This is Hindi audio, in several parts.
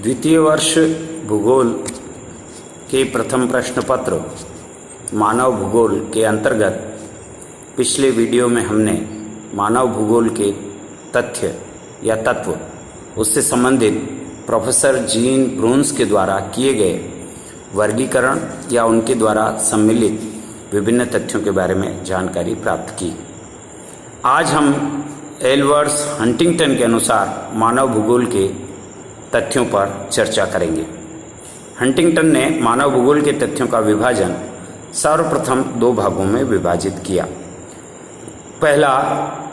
द्वितीय वर्ष भूगोल के प्रथम प्रश्न पत्र मानव भूगोल के अंतर्गत पिछले वीडियो में हमने मानव भूगोल के तथ्य या तत्व उससे संबंधित प्रोफेसर जीन ब्रून्स के द्वारा किए गए वर्गीकरण या उनके द्वारा सम्मिलित विभिन्न तथ्यों के बारे में जानकारी प्राप्त की। आज हम एल्वर्स हंटिंगटन के अनुसार मानव भूगोल के तथ्यों पर चर्चा करेंगे। हंटिंगटन ने मानव भूगोल के तथ्यों का विभाजन सर्वप्रथम दो भागों में विभाजित किया। पहला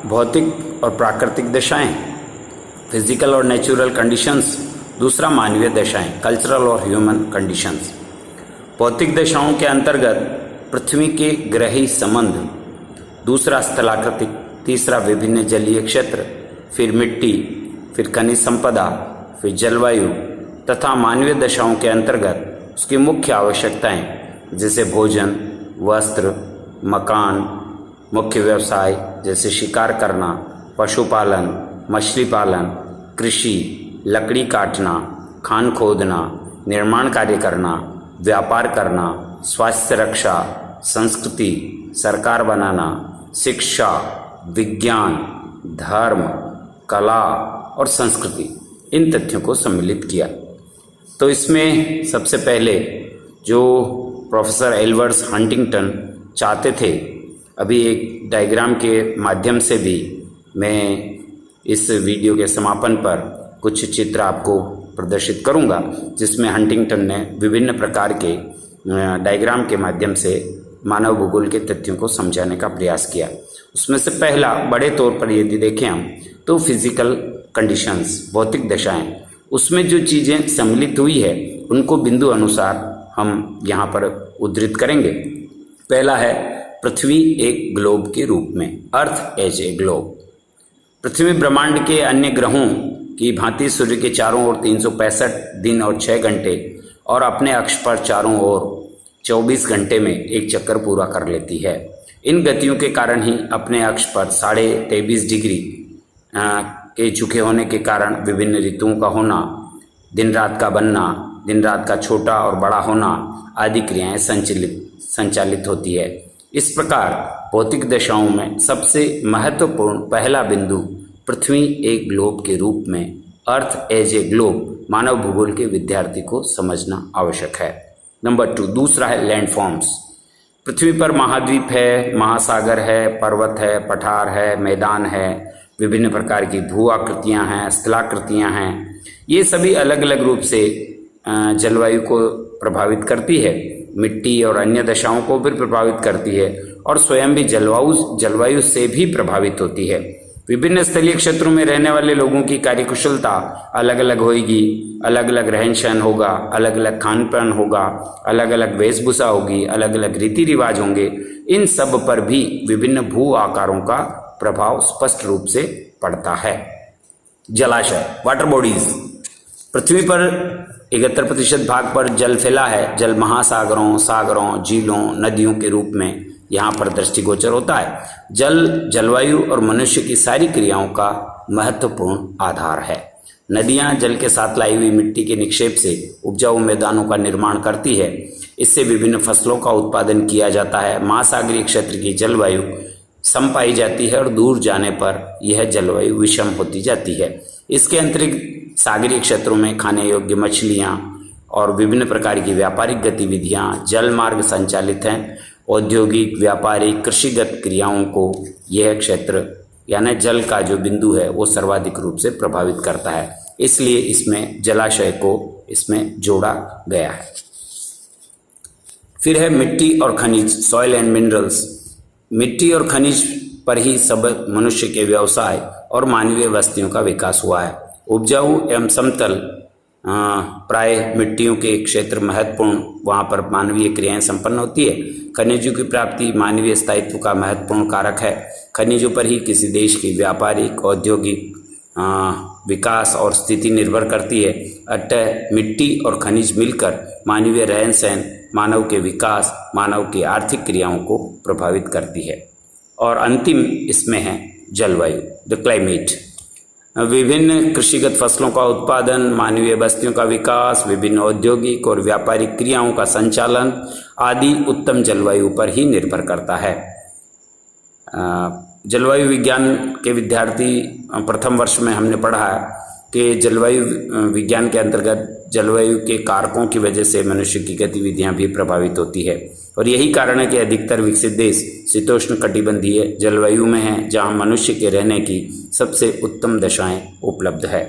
भौतिक और प्राकृतिक दशाएं, फिजिकल और नेचुरल कंडीशंस। दूसरा मानवीय दशाएं, कल्चरल और ह्यूमन कंडीशंस। भौतिक दशाओं के अंतर्गत पृथ्वी के ग्रही संबंध, दूसरा स्थलाकृतिक, तीसरा विभिन्न जलीय क्षेत्र, फिर मिट्टी, फिर खनिज संपदा, फिर जलवायु तथा मानवीय दशाओं के अंतर्गत उसकी मुख्य आवश्यकताएं जैसे भोजन, वस्त्र, मकान, मुख्य व्यवसाय जैसे शिकार करना, पशुपालन, मछली पालन, कृषि, लकड़ी काटना, खान खोदना, निर्माण कार्य करना, व्यापार करना, स्वास्थ्य रक्षा, संस्कृति, सरकार बनाना, शिक्षा, विज्ञान, धर्म, कला और संस्कृति, इन तथ्यों को सम्मिलित किया। तो इसमें सबसे पहले जो प्रोफेसर एल्वर्स हंटिंगटन चाहते थे, अभी एक डायग्राम के माध्यम से भी मैं इस वीडियो के समापन पर कुछ चित्र आपको प्रदर्शित करूंगा, जिसमें हंटिंगटन ने विभिन्न प्रकार के डायग्राम के माध्यम से मानव भूगोल के तथ्यों को समझाने का प्रयास किया। उसमें से पहला बड़े तौर पर यदि देखें हम तो फिजिकल कंडीशंस, भौतिक दशाएं, उसमें जो चीज़ें सम्मिलित हुई है उनको बिंदु अनुसार हम यहाँ पर उद्धृत करेंगे। पहला है पृथ्वी एक ग्लोब के रूप में, अर्थ एज ए ग्लोब। पृथ्वी ब्रह्मांड के अन्य ग्रहों की भांति सूर्य के चारों ओर 365 दिन और 6 घंटे और अपने अक्ष पर चारों ओर 24 घंटे में एक चक्कर पूरा कर लेती है। इन गतियों के कारण ही अपने अक्ष पर 23.5 डिग्री के झुके होने के कारण विभिन्न ऋतुओं का होना, दिन रात का बनना, दिन रात का छोटा और बड़ा होना आदि क्रियाएं संचालित होती है। इस प्रकार भौतिक दशाओं में सबसे महत्वपूर्ण पहला बिंदु पृथ्वी एक ग्लोब के रूप में, अर्थ एज ए ग्लोब, मानव भूगोल के विद्यार्थी को समझना आवश्यक है। नंबर 2, दूसरा है लैंडफॉर्म्स। पृथ्वी पर महाद्वीप है, महासागर है, पर्वत है, पठार है, मैदान है, विभिन्न प्रकार की भू आकृतियाँ हैं, स्थलाकृतियाँ हैं। ये सभी अलग अलग रूप से जलवायु को प्रभावित करती है, मिट्टी और अन्य दशाओं को भी प्रभावित करती है और स्वयं भी जलवायु से भी प्रभावित होती है। विभिन्न स्थलीय क्षेत्रों में रहने वाले लोगों की कार्यकुशलता अलग अलग होगी, अलग अलग रहन सहन होगा, अलग अलग खान पान होगा, अलग अलग वेशभूषा होगी, अलग अलग रीति रिवाज होंगे। इन सब पर भी विभिन्न भू आकारों का प्रभाव स्पष्ट रूप से पड़ता है। जलाशय, वाटर बॉडीज। पृथ्वी पर 71% भाग पर जल फैला है। जल महासागरों, सागरों, झीलों, नदियों के रूप में यहाँ पर दृष्टिगोचर होता है। जल जलवायु और मनुष्य की सारी क्रियाओं का महत्वपूर्ण आधार है। नदियाँ जल के साथ लाई हुई मिट्टी के निक्षेप से उपजाऊ मैदानों का निर्माण करती है। इससे विभिन्न फसलों का उत्पादन किया जाता है। महासागरीय क्षेत्र की जलवायु सम पाई जाती है और दूर जाने पर यह जलवायु विषम होती जाती है। इसके अतिरिक्त सागरीय क्षेत्रों में खाने योग्य मछलियाँ और विभिन्न प्रकार की व्यापारिक गतिविधियाँ जल मार्ग संचालित हैं। औद्योगिक, व्यापारिक, कृषिगत क्रियाओं को यह क्षेत्र यानी जल का जो बिंदु है वो सर्वाधिक रूप से प्रभावित करता है। इसलिए इसमें जलाशय को इसमें जोड़ा गया है। फिर है मिट्टी और खनिज, सॉइल एंड मिनरल्स। मिट्टी और खनिज पर ही सब मनुष्य के व्यवसाय और मानवीय बस्तियों का विकास हुआ है। उपजाऊ एवं समतल प्राय मिट्टियों के क्षेत्र महत्वपूर्ण, वहाँ पर मानवीय क्रियाएं संपन्न होती है। खनिजों की प्राप्ति मानवीय स्थायित्व का महत्वपूर्ण कारक है। खनिजों पर ही किसी देश की व्यापारिक, औद्योगिक विकास और स्थिति निर्भर करती है। अतः मिट्टी और खनिज मिलकर मानवीय रहन सहन, मानव के विकास, मानव की आर्थिक क्रियाओं को प्रभावित करती है। और अंतिम इसमें है जलवायु, द क्लाइमेट। विभिन्न कृषिगत फसलों का उत्पादन, मानवीय बस्तियों का विकास, विभिन्न औद्योगिक और व्यापारिक क्रियाओं का संचालन आदि उत्तम जलवायु पर ही निर्भर करता है। जलवायु विज्ञान के विद्यार्थी प्रथम वर्ष में हमने पढ़ा है कि जलवायु विज्ञान के अंतर्गत जलवायु के कारकों की वजह से मनुष्य की गतिविधियां भी प्रभावित होती है और यही कारण है कि अधिकतर विकसित देश शीतोष्ण कटिबंधीय जलवायु में हैं, जहां मनुष्य के रहने की सबसे उत्तम दशाएं उपलब्ध है।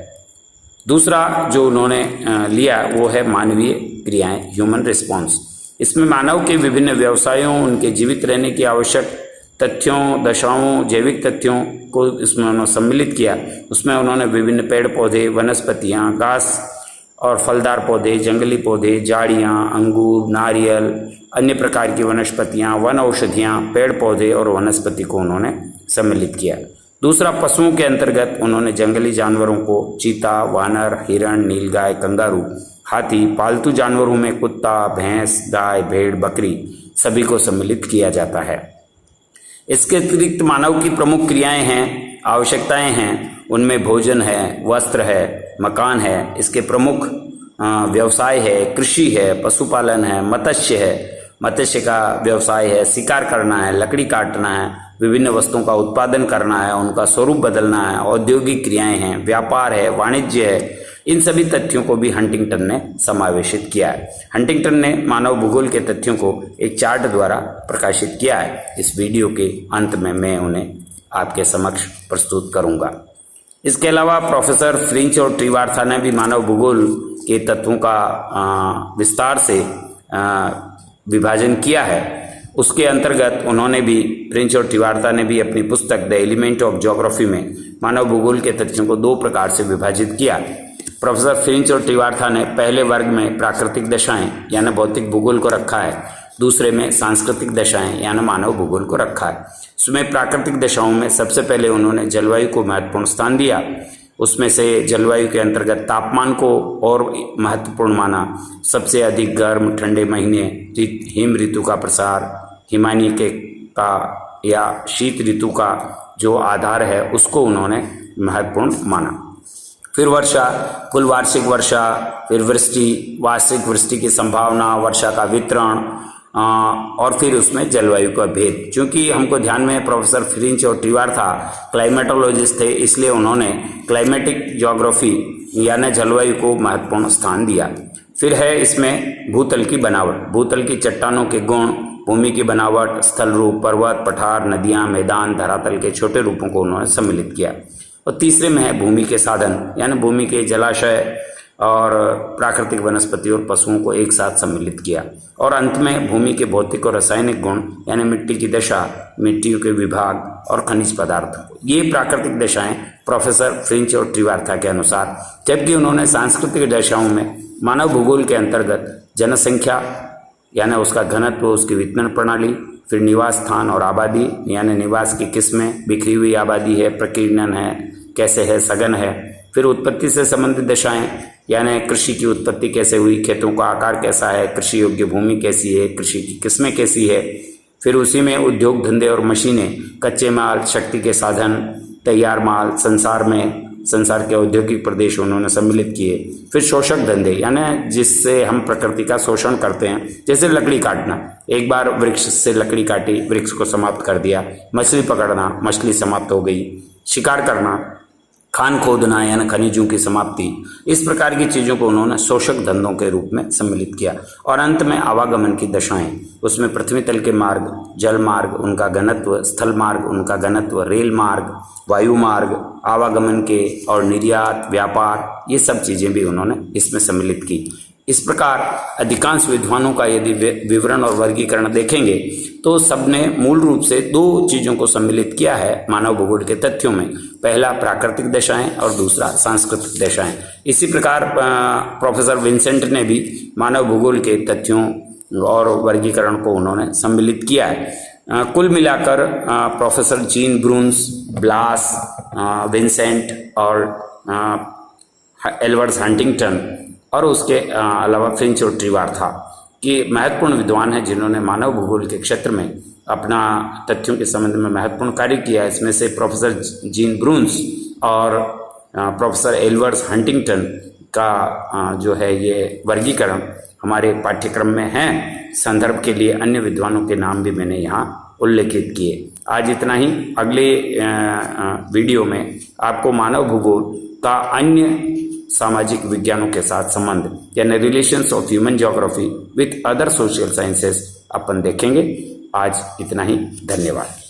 दूसरा जो उन्होंने लिया वो है मानवीय क्रियाएं, ह्यूमन रिस्पॉन्स। इसमें मानव के विभिन्न व्यवसायों, उनके जीवित रहने की आवश्यक तथ्यों, दशाओं, जैविक तथ्यों को इसमें उन्होंने सम्मिलित किया। उसमें उन्होंने विभिन्न पेड़ पौधे, वनस्पतियाँ, घास और फलदार पौधे, जंगली पौधे, झाड़ियाँ, अंगूर, नारियल, अन्य प्रकार की वनस्पतियाँ, वन औषधियाँ, पेड़ पौधे और वनस्पति को उन्होंने सम्मिलित किया। दूसरा, पशुओं के अंतर्गत उन्होंने जंगली जानवरों को चीता, वानर, हिरण, नीलगाय, कंगारू, हाथी, पालतू जानवरों में कुत्ता, भैंस, गाय, भेड़, बकरी सभी को सम्मिलित किया जाता है। इसके अतिरिक्त मानव की प्रमुख क्रियाएं हैं, आवश्यकताएं हैं, उनमें भोजन है, वस्त्र है, मकान है, इसके प्रमुख व्यवसाय है, कृषि है, पशुपालन है, मत्स्य है, मत्स्य का व्यवसाय है, शिकार करना है, लकड़ी काटना है, विभिन्न वस्तुओं का उत्पादन करना है, उनका स्वरूप बदलना है, औद्योगिक क्रियाएं हैं, व्यापार है, वाणिज्य है। इन सभी तथ्यों को भी हंटिंगटन ने समावेशित किया है। हंटिंगटन ने मानव भूगोल के तथ्यों को एक चार्ट द्वारा प्रकाशित किया है। इस वीडियो के अंत में मैं उन्हें आपके समक्ष प्रस्तुत करूंगा। इसके अलावा प्रोफेसर फ्रिंच और ट्रिवार्था ने भी मानव भूगोल के तत्वों का विस्तार से विभाजन किया है। उसके अंतर्गत उन्होंने भी, फ्रिंच और ट्रिवार्था ने भी अपनी पुस्तक द एलिमेंट ऑफ ज्योग्राफी में मानव भूगोल के तथ्यों को दो प्रकार से विभाजित किया। प्रोफेसर फ्रिंच और ट्रिवार्था ने पहले वर्ग में प्राकृतिक दशाएं यानी भौतिक भूगोल को रखा है, दूसरे में सांस्कृतिक दशाएं यानी मानव भूगोल को रखा है। उसमें प्राकृतिक दशाओं में सबसे पहले उन्होंने जलवायु को महत्वपूर्ण स्थान दिया। उसमें से जलवायु के अंतर्गत तापमान को और महत्वपूर्ण माना। सबसे अधिक गर्म ठंडे महीने, हिम ऋतु का प्रसार, हिमानी के का या शीत ऋतु का जो आधार है उसको उन्होंने महत्वपूर्ण माना। फिर वर्षा, कुल वार्षिक वर्षा, फिर वृष्टि, वार्षिक वृष्टि की संभावना, वर्षा का वितरण और फिर उसमें जलवायु का भेद। चूँकि हमको ध्यान में प्रोफेसर फ्रिंच और ट्रिवार्था क्लाइमेटोलॉजिस्ट थे, इसलिए उन्होंने क्लाइमेटिक ज्योग्राफी यानी जलवायु को महत्वपूर्ण स्थान दिया। फिर है इसमें भूतल की बनावट, भूतल की चट्टानों के गुण, भूमि की बनावट, स्थल रूप, पर्वत, पठार, नदियाँ, मैदान, धरातल के छोटे रूपों को उन्होंने सम्मिलित किया। और तीसरे में है भूमि के साधन यानी भूमि के जलाशय और प्राकृतिक वनस्पति और पशुओं को एक साथ सम्मिलित किया। और अंत में भूमि के भौतिक और रासायनिक गुण यानी मिट्टी की दशा, मिट्टियों के विभाग और खनिज पदार्थ, ये प्राकृतिक दशाएं प्रोफेसर फ्रिंच और ट्रिवार्था के अनुसार। जबकि उन्होंने सांस्कृतिक दशाओं में मानव भूगोल के अंतर्गत जनसंख्या यानी उसका घनत्व, उसकी वितरण प्रणाली, फिर निवास स्थान और आबादी यानी निवास की किस्में, बिखरी हुई आबादी है, प्रकीर्णन है, कैसे है, सघन है, फिर उत्पत्ति से संबंधित दशाएं यानी कृषि की उत्पत्ति कैसे हुई, खेतों का आकार कैसा है, कृषि योग्य भूमि कैसी है, कृषि की किस्में कैसी है, फिर उसी में उद्योग धंधे और मशीनें, कच्चे माल, शक्ति के साधन, तैयार माल, संसार के औद्योगिक प्रदेश उन्होंने सम्मिलित किए। फिर शोषक धंधे यानी जिससे हम प्रकृति का शोषण करते हैं, जैसे लकड़ी काटना, एक बार वृक्ष से लकड़ी काटी, वृक्ष को समाप्त कर दिया, मछली पकड़ना, मछली समाप्त हो गई, शिकार करना, खान खोदना यानी खनिजों की समाप्ति, इस प्रकार की चीज़ों को उन्होंने शोषक धंधों के रूप में सम्मिलित किया। और अंत में आवागमन की दशाएं, उसमें पृथ्वी तल के मार्ग, जल मार्ग, उनका घनत्व, स्थल मार्ग, उनका घनत्व, रेल मार्ग, वायु मार्ग, आवागमन के और निर्यात, व्यापार, ये सब चीज़ें भी उन्होंने इसमें सम्मिलित की। इस प्रकार अधिकांश विद्वानों का यदि विवरण और वर्गीकरण देखेंगे तो सबने मूल रूप से दो चीज़ों को सम्मिलित किया है मानव भूगोल के तथ्यों में, पहला प्राकृतिक दशाएं और दूसरा सांस्कृतिक दशाएं। इसी प्रकार प्रोफेसर विंसेंट ने भी मानव भूगोल के तथ्यों और वर्गीकरण को उन्होंने सम्मिलित किया है। कुल मिलाकर प्रोफेसर जीन ब्रून्स, ब्लास, विंसेंट और एडवर्ड हंटिंगटन और उसके अलावा फ्रिंच और ट्रिवार्था के महत्वपूर्ण विद्वान हैं जिन्होंने मानव भूगोल के क्षेत्र में अपना तथ्यों के संबंध में महत्वपूर्ण कार्य किया है। इसमें से प्रोफेसर जीन ब्रून्स और प्रोफेसर एल्वर्स हंटिंगटन का जो है ये वर्गीकरण हमारे पाठ्यक्रम में है। संदर्भ के लिए अन्य विद्वानों के नाम भी मैंने यहाँ उल्लेखित किए। आज इतना ही। अगले वीडियो में आपको मानव भूगोल का अन्य सामाजिक विज्ञानों के साथ संबंध यानी relations of human geography with other social sciences अपन देखेंगे। आज इतना ही। धन्यवाद।